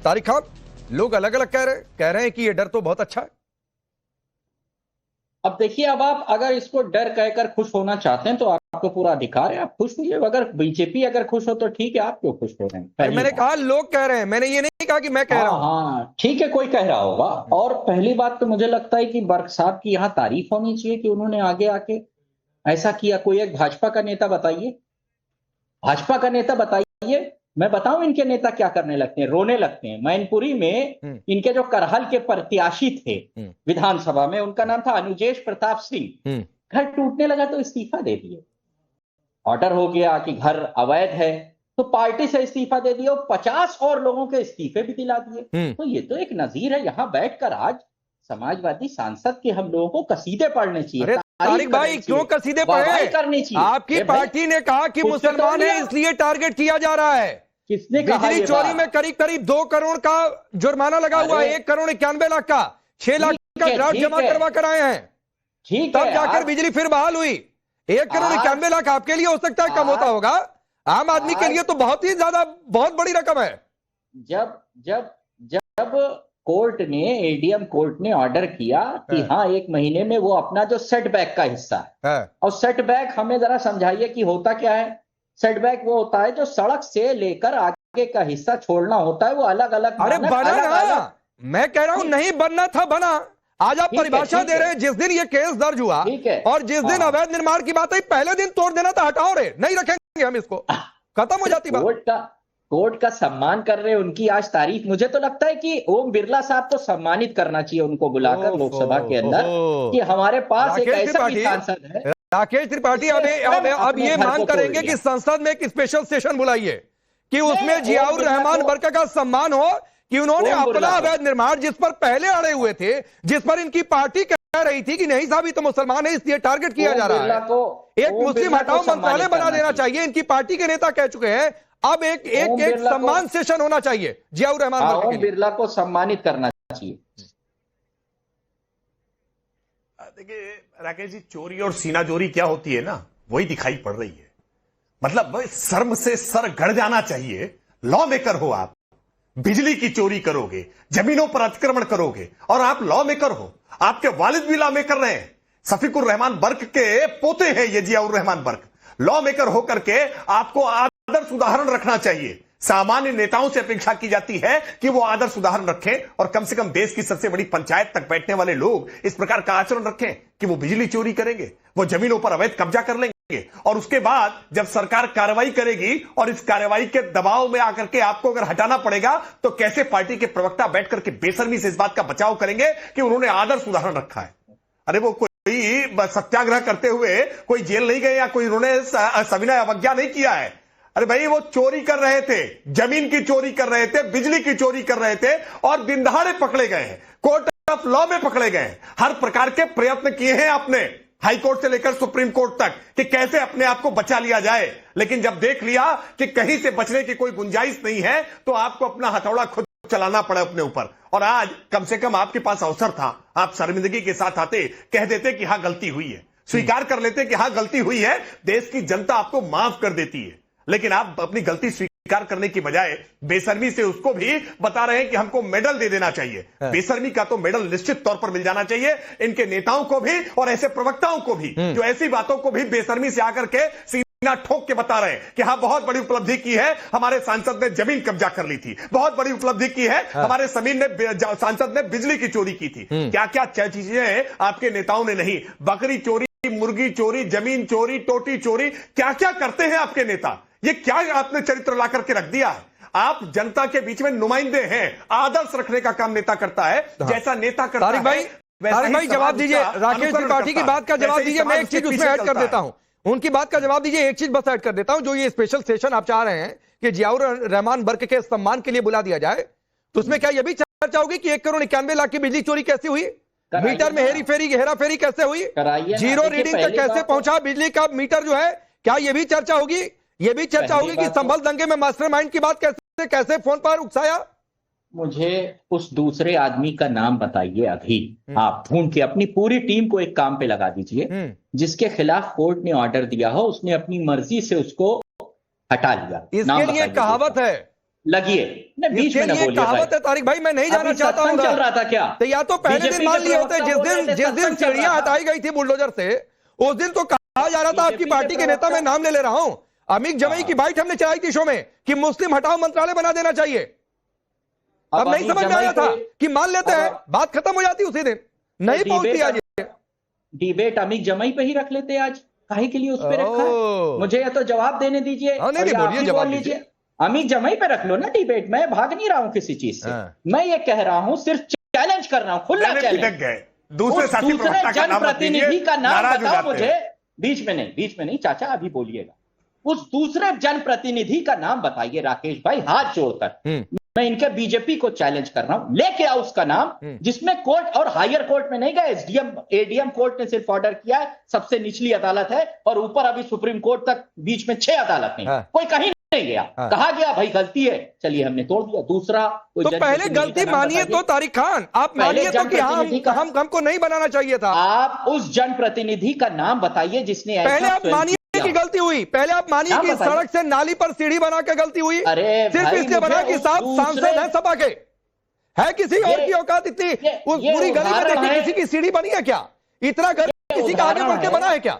तारिक खान, लोग अलग अलग कह रहे हैं कि ये डर तो बहुत अच्छा है। अब देखिए, अब आप अगर इसको डर कहकर खुश होना चाहते हैं तो आपको पूरा अधिकार है, आप खुश होइए। अगर बीजेपी अगर खुश हो तो ठीक है, आप क्यों खुश हो रहे हैं? मैंने कहा लोग कह रहे हैं, मैंने ये नहीं कहा कि मैं कह रहा हूं। हाँ ठीक है, कोई कह रहा होगा। और पहली बात तो मुझे लगता है कि बर्क साहब की यहाँ तारीफ होनी चाहिए कि उन्होंने आगे आके ऐसा किया। कोई एक भाजपा का नेता बताइए, भाजपा का नेता बताइए, मैं बताऊं इनके नेता क्या करने लगते हैं, रोने लगते हैं। मैनपुरी में इनके जो करहल के प्रत्याशी थे विधानसभा में, उनका नाम था अनुजेश प्रताप सिंह, घर टूटने लगा तो इस्तीफा दे दिए। ऑर्डर हो गया कि घर अवैध है तो पार्टी से इस्तीफा दे दिया, 50 और लोगों के इस्तीफे भी दिला दिए। तो ये तो एक नजीर है। यहाँ बैठकर आज समाजवादी सांसद के हम लोगों को कसीदे पढ़ने चाहिए। तारिक भाई क्यों कसीदे पढ़े? करनी चाहिए। आपकी पार्टी ने कहा कि मुसलमान है इसलिए टारगेट किया जा रहा है। किसने कहा? बिजली चोरी में करीब करीब 2 करोड़ का जुर्माना लगा हुआ है, 1,91,00,000 का, 6 लाख का ड्राफ्ट जमा करवा कर आए हैं। ठीक तब जाकर बिजली फिर बहाल हुई। 1,91,00,000 आपके लिए हो सकता है कम होता होगा, आम आदमी के लिए तो बहुत ही ज्यादा, बहुत बड़ी रकम है। जब जब जब कोर्ट ने, एडीएम कोर्ट ने ऑर्डर किया कि हाँ 1 महीने में वो अपना जो सेटबैक का हिस्सा है, और सेटबैक हमें जरा समझाइए कि होता क्या है। सेटबैक वो होता है जो सड़क से लेकर आगे का हिस्सा छोड़ना होता है, वो अलग अलग। अरे बना ना, मैं कह रहा हूं नहीं बनना था, बना। आज आप परिभाषा दे रहे हैं, जिस दिन ये केस दर्ज हुआ और जिस दिन अवैध निर्माण की बात आई, पहले दिन तोड़ देना था, हटाओ रे, नहीं रखेंगे हम इसको, खत्म हो जाती बात। कोर्ट का सम्मान कर रहे हैं, उनकी आज तारीफ। मुझे तो लगता है कि ओम बिरला साहब को सम्मानित करना चाहिए, उनको बुलाकर लोकसभा के अंदर कि हमारे पास एक ऐसा भी सांसद है। राकेश त्रिपाठी अब ये मांग करेंगे कि संसद में एक स्पेशल सेशन बुलाइए कि उसमें जियाउर रहमान बर्क का सम्मान हो कि उन्होंने अपना अवैध निर्माण, जिस पर पहले अड़े हुए थे, जिस पर इनकी पार्टी कह रही थी कि नहीं साहब ये तो मुसलमान है इसलिए टारगेट किया जा रहा है, एक मुस्लिम हटाओ मंत्रालय बना देना चाहिए। इनकी पार्टी के नेता कह चुके हैं अब एक सम्मान सेशन होना चाहिए जियाउर रहमान बर्क के लिए। बिरला को सम्मानित करना चाहिए। देखिए राकेश जी, चोरी और सीनाजोरी क्या होती है ना, वही दिखाई पड़ रही है। मतलब शर्म से सर गड़ जाना चाहिए। लॉ मेकर हो आप, बिजली की चोरी करोगे, जमीनों पर अतिक्रमण करोगे, और आप लॉ मेकर हो। आपके वालिद भी लॉ मेकर रहे हैं, शफीकुर रहमान बर्क के पोते हैं ये जियाउर रहमान बर्क। लॉ मेकर होकर के आपको आदर्श उदाहरण रखना चाहिए। सामान्य नेताओं से अपेक्षा की जाती है कि वो आदर्श उदाहरण रखें, और कम से कम देश की सबसे बड़ी पंचायत तक बैठने वाले लोग इस प्रकार का आचरण रखें कि वो बिजली चोरी करेंगे, वो जमीनों पर अवैध कब्जा कर लेंगे, और उसके बाद जब सरकार कार्रवाई करेगी और इस कार्रवाई के दबाव में आकर के आपको अगर हटाना पड़ेगा तो कैसे पार्टी के प्रवक्ता बैठ करके बेशर्मी से इस बात का बचाव करेंगे कि उन्होंने आदर्श उदाहरण रखा है। अरे वो कोई सत्याग्रह करते हुए कोई जेल नहीं गए या कोई उन्होंने सविनय अवज्ञा नहीं किया है। अरे भाई वो चोरी कर रहे थे, जमीन की चोरी कर रहे थे, बिजली की चोरी कर रहे थे, और दिन दहाड़े पकड़े गए हैं, कोर्ट ऑफ लॉ में पकड़े गए हैं। हर प्रकार के प्रयत्न किए हैं आपने, हाई कोर्ट से लेकर सुप्रीम कोर्ट तक, कि कैसे अपने आप को बचा लिया जाए। लेकिन जब देख लिया कि कहीं से बचने की कोई गुंजाइश नहीं है तो आपको अपना हथौड़ा खुद चलाना पड़ा अपने ऊपर। और आज कम से कम आपके पास अवसर था, आप शर्मिंदगी के साथ आते, कह देते कि हाँ गलती हुई है, स्वीकार कर लेते कि हाँ गलती हुई है, देश की जनता आपको माफ कर देती है। लेकिन आप अपनी गलती स्वीकार करने की बजाय बेशर्मी से उसको भी बता रहे हैं कि हमको मेडल दे देना चाहिए। बेशर्मी का तो मेडल निश्चित तौर पर मिल जाना चाहिए इनके नेताओं को भी और ऐसे प्रवक्ताओं को भी जो ऐसी बातों को भी बेशर्मी से आकर के सीना ठोक के बता रहे हैं कि हाँ बहुत बड़ी उपलब्धि की है, हमारे सांसद ने जमीन कब्जा कर ली थी, बहुत बड़ी उपलब्धि की है, हमारे सांसद ने बिजली की चोरी की थी। क्या क्या चीजें आपके नेताओं ने नहीं, बकरी चोरी, मुर्गी चोरी, जमीन चोरी, टोटी चोरी, क्या क्या करते हैं आपके नेता। ये क्या आपने चरित्र ला करके रख दिया है। आप जनता के बीच में नुमाइंदे हैं, आदर्श रखने का काम नेता करता है, जैसा नेता करता है। तारिक भाई जवाब दीजिए, राकेश त्रिपाठी की बात का जवाब दीजिए, मैं एक चीज उसमें ऐड कर देता हूं, उनकी बात का जवाब दीजिए, एक चीज बस ऐड कर देता हूं। जो ये स्पेशल सेशन आप चाह रहे हैं कि जियाउर रहमान बर्क के सम्मान के लिए बुला दिया जाए, तो उसमें क्या यह भी चर्चा होगी कि 1,91,00,000 की बिजली चोरी कैसे हुई, मीटर में हेरा फेरी कैसे हुई, जीरो रीडिंग तक कैसे पहुंचा बिजली का मीटर जो है, क्या यह भी चर्चा होगी? यह भी चर्चा होगी कि संभल दंगे में मास्टरमाइंड की बात कैसे फोन पर उकसाया? मुझे उस दूसरे आदमी का नाम बताइए अभी, आप ढूंढ के अपनी पूरी टीम को एक काम पे लगा दीजिए, जिसके खिलाफ कोर्ट ने ऑर्डर दिया हो, उसने अपनी मर्जी से उसको हटा लिया। इसके लिए कहावत है, लगिए नहीं, बीच में न ये बोलिए कहावत है तारिक भाई, मैं नहीं जाना चाहता हूँ चल रहा था क्या? तो या तो पहले बीजेपी दिन मान के लिए होते, प्रवक्ता जिस दिन चिड़िया हटाई गई थी बुलडोजर से, उस दिन तो कहा जा रहा था आपकी पार्टी के नेता, मैं नाम ले रहा हूं, अमीक जमई की बाइट हमने चलाई थी शो में कि मुस्लिम हटाओ मंत्रालय बना देना चाहिए। अब नहीं समझ में आया था कि मान लेते हैं, बात खत्म हो जाती उसी दिन, नहीं पहुंचती आज। डिबेट अमीक जमई पे ही रख लेते आज, काहे के लिए उस पे रखा है? मुझे या तो जवाब देने दीजिए, बोलिए, जवाब लीजिए। अमीक जमई पे रख लो ना डिबेट, मैं भाग नहीं रहा हूं किसी चीज से, मैं ये कह रहा हूं, सिर्फ चैलेंज कर रहा हूं, खुला चैलेंज। दूसरे जनप्रतिनिधि का नाम बताओ मुझे, बीच में नहीं चाचा, अभी बोलिएगा। उस दूसरे जनप्रतिनिधि का नाम बताइए राकेश भाई, हाथ जोड़कर मैं इनके बीजेपी को चैलेंज कर रहा हूं, लेके आओ उसका नाम, जिसमें कोर्ट और हायर कोर्ट में नहीं गए, एसडीएम एडीएम कोर्ट ने सिर्फ ऑर्डर किया है, सबसे निचली अदालत है, और ऊपर अभी सुप्रीम कोर्ट तक बीच में 6 अदालत नहीं, कोई कहीं नहीं गया, कहा गया भाई गलती है, चलिए हमने तोड़ दिया। दूसरा तो पहले गलती मानिए तो तारिक खान, आप मानिए तो कि हमको नहीं बनाना चाहिए था। आप उस जनप्रतिनिधि का नाम बताइए जिसने, पहले आप मानिए की गलती हुई, पहले आप मानिए कि सड़क से नाली पर सीढ़ी बना के गलती हुई, सिर्फ इसलिए बना कि साहब सांसद है सपा के, है किसी और की औकात इतनी उस पूरी गली में देखिए किसी की सीढ़ी बनी है क्या? इतना घर किसी का आगे बढ़ के बना है क्या?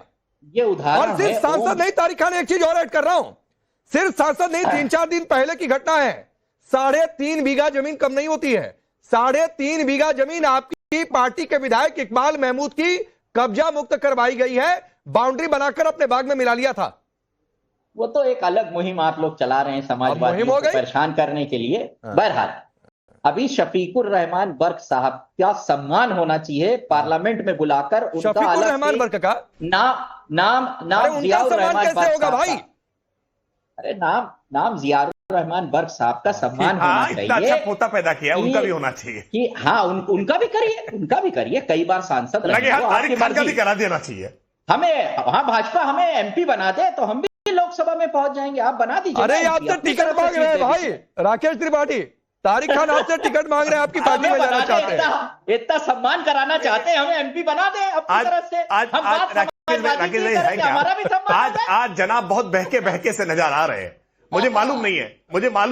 ये उदाहरण, और सिर्फ सांसद नहीं तारिक खान, एक चीज और ऐड कर रहा हूं, सिर्फ सांसद नहीं, 3-4 दिन पहले की घटना है, 3.5 बीघा जमीन कम नहीं होती है, 3.5 बीघा जमीन आपकी पार्टी के विधायक इकबाल महमूद की कब्जा मुक्त करवाई गई है, बाउंड्री बनाकर अपने बाग में मिला लिया था। वो तो एक अलग मुहिम आप लोग चला रहे हैं समाजवादियों को परेशान करने के लिए। बहरहाल अभी शफीकुर रहमान बर्क साहब का सम्मान होना चाहिए, पार्लियामेंट में बुलाकर उनका शफीकुर रहमान बर्क का नाम जियाउर रहमान कैसे होगा भाई? अरे नाम जियाउर रहमान बर्क साहब का सम्मान होना चाहिए। अच्छा पोता पैदा किया, उनका भी होना चाहिए कि हाँ, उनका भी करिए, कई बार सांसद लगे, तारिक खान का भी करा देना चाहिए हमें। हाँ, भाजपा हमें एमपी बना दे तो हम भी लोकसभा में पहुंच जाएंगे, आप बना दीजिए। अरे आपसे टिकट मांग रहे हैं भाई राकेश त्रिपाठी, तारिक खान आपसे टिकट मांग रहे हैं, आपकी पार्टी में जाना चाहते हैं, इतना सम्मान कराना चाहते हैं, हमें एमपी बना दे अपनी तरफ से। आज जनाब बहुत बहके से नजर आ रहे हैं, मुझे मालूम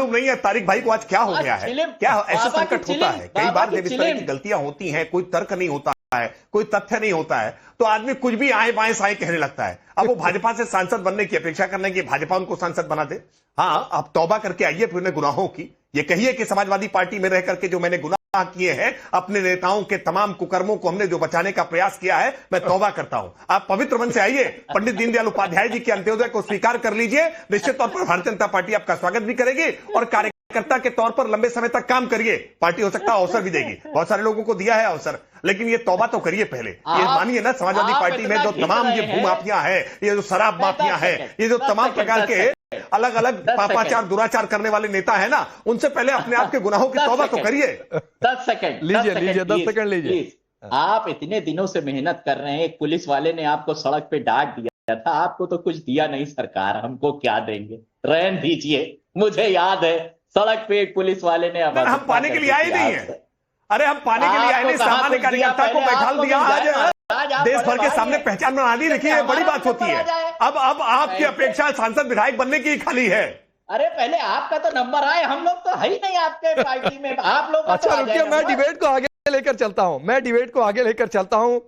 नहीं है तारिक भाई को आज क्या हो गया है, क्या ऐसा संकट होता है। कई बार जब इस तरह की गलतियां होती हैं, कोई तर्क नहीं होता है, कोई तथ्य नहीं होता है, तो आदमी कुछ भी आए बाएं साएं कहने लगता है। अब वो भाजपा से सांसद बनने की अपेक्षा करने की, भाजपा उनको सांसद बना दे। हाँ, आप तौबा करके आइए फिर गुनाहों की, ये कहिए कि समाजवादी पार्टी में रह करके जो मैंने गुनाह किए हैं, अपने नेताओं के तमाम कुकर्मों को हमने जो बचाने का प्रयास किया है, मैं तौबा करता हूं। आप पवित्र मन से आइए, पंडित दीनदयाल उपाध्याय जी के अंत्योदय को स्वीकार कर लीजिए, निश्चित तौर पर भारतीय जनता पार्टी आपका स्वागत भी करेगी, और कार्यकर्ता के तौर पर लंबे समय तक काम करिए, पार्टी हो सकता है अवसर भी देगी, बहुत सारे लोगों को दिया है अवसर, लेकिन ये तौबा तो करिए पहले। ये मानिए ना, समाजवादी पार्टी में जो तमाम ये भूमाफिया है, ये जो शराब माफिया है, ये जो तमाम प्रकार के अलग अलग पापाचार दुराचार करने वाले नेता है ना, उनसे पहले अपने आप के गुनाहों की तौबा तो करिए। 10 सेकंड लीजिए 10 सेकंड लीजिए। आप इतने दिनों से मेहनत कर रहे हैं, एक पुलिस वाले ने आपको सड़क पे डांट दिया था, आपको तो कुछ दिया नहीं सरकार, हमको क्या देंगे, रहने दीजिए। मुझे याद है सड़क पे एक पुलिस वाले ने, हम पाने के लिए आए नहीं है, अरे हम पाने के लिए आए नहीं, सामान्य कार्यकर्ता को बैठाल दिया, आज देश भर के सामने पहचान बना दी। देखिए बड़ी बात होती है, अब आपकी अपेक्षा सांसद विधायक बनने की खाली है। अरे पहले आपका तो नंबर आए, हम लोग तो है ही नहीं आपके पार्टी में, आप लोग। अच्छा रुकिए, मैं डिबेट को आगे लेकर चलता हूं,